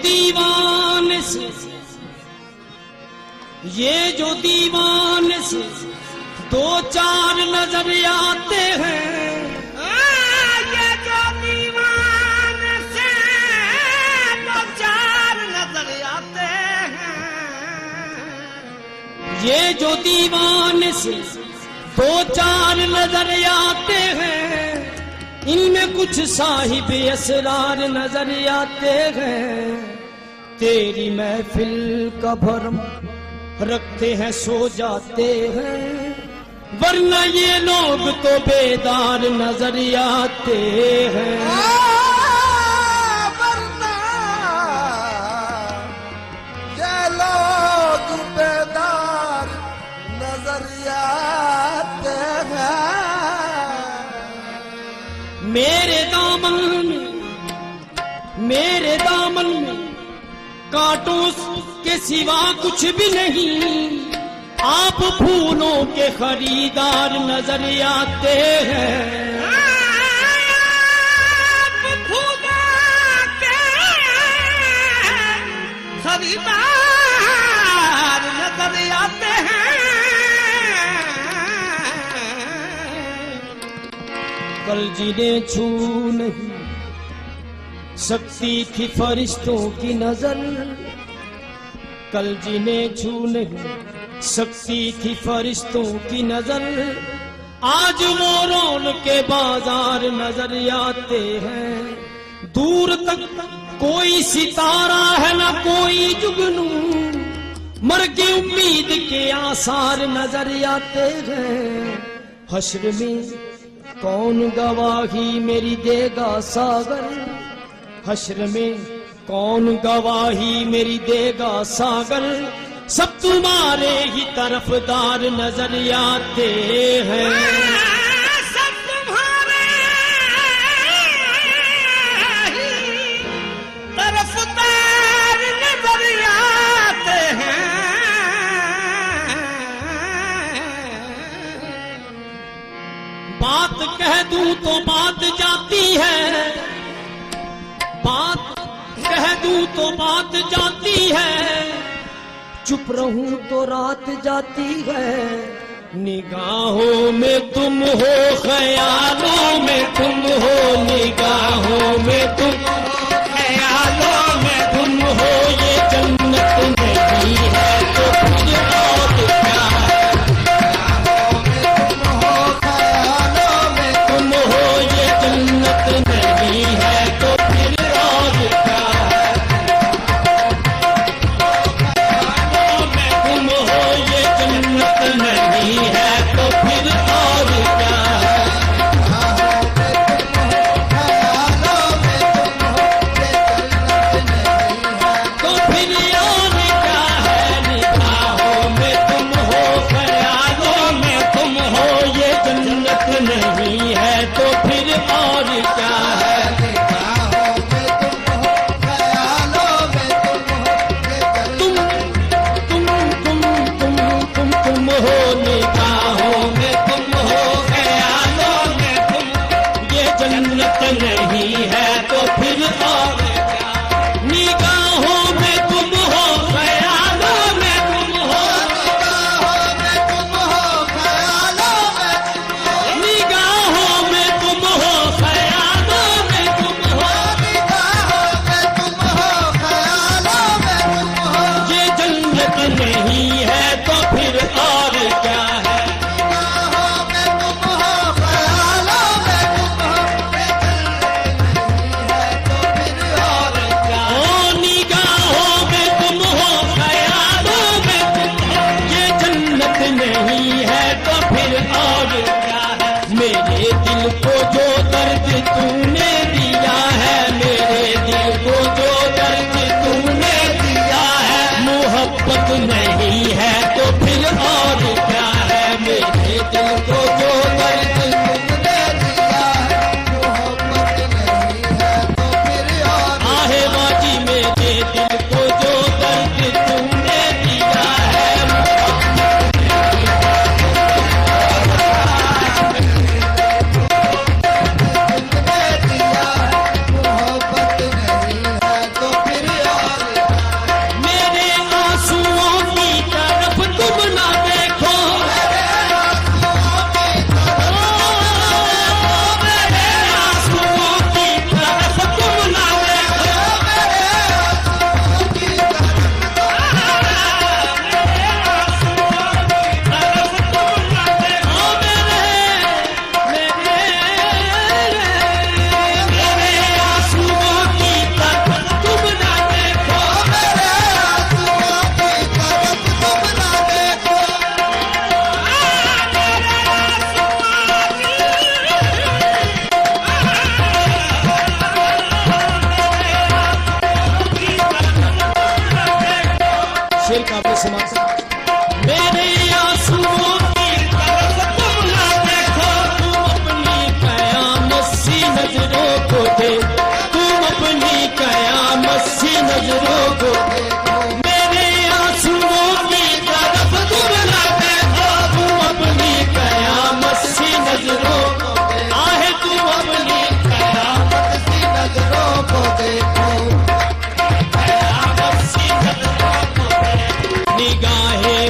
दीवाने से, ये जो दीवाने से दो चार नजर आते हैं, ये जो दीवाने से दो चार नजर आते हैं, ये जो दीवाने से दो चार नजर आते हैं, इनमें कुछ साहिब असरार नजर आते हैं। तेरी महफिल का भरम रखते हैं सो जाते हैं, वरना ये लोग तो बेदार नजर आते हैं। वरना ये लोग बेदार नजर आते हैं। मेरे दामन में कांटों के सिवा कुछ भी नहीं, आप फूलों के खरीदार नजर आते हैं। आप फूलों के खरीदार नजर आते हैं। कल जिन्हें छू नहीं सकती थी फरिश्तों की नजर, कल जिन्हें छू नहीं सकती थी फरिश्तों की नजर, आज वो रौन के बाजार नजर आते हैं। दूर तक कोई सितारा है ना कोई जुगनू, मर के उम्मीद के आसार नजर आते हैं। हश्र में कौन गवाही मेरी देगा सागर, हश्र में कौन गवाही मेरी देगा सागर, सब तुम्हारे ही तरफदार नजर आते हैं। सब तुम्हारे ही तरफदार नजर आते हैं। बात कह दूं तो बात जाती है, बात कह दूं तो बात जाती है, चुप रहूं तो रात जाती है। निगाहों में तुम हो, ख्यालों में तुम हो, निगाहों में तुम हो, ख्यालों में तुम हो, ये जन्नत नहीं है तो फिर और क्या है। ख्यालों में तुम हो ये जन्नत नहीं है तो फिर और क्या है। तुम हो ये जन्नत नहीं है तो फिर और क्या है। ख्यालों में तुम हो, ये जन्नत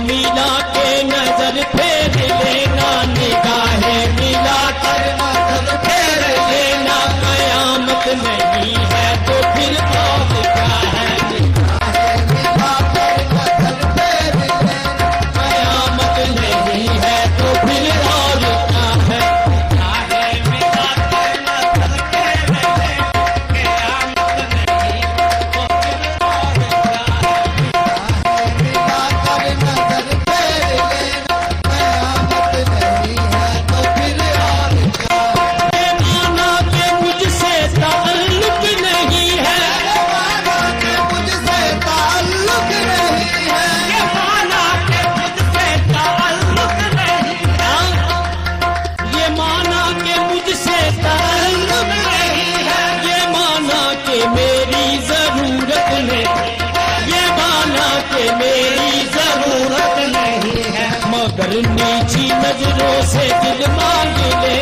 मिला के नजर फेर लेना, निगाहें मिला कर नजर फेर लेना, कयामत नहीं है तो फिर और क्या है, कयामत नहीं है तो फिर और क्या है, ये माना कि मुझसे ताल्लुक नहीं है, ये माना के मुझसे ताल्लुक नहीं है, ये माना कि मुझसे ताल्लुक नहीं है, ये माना कि मेरी जरूरत नहीं, ये माना कि मेरी जरूरत नहीं है, मगर नीची नजरों से दिल मांग ले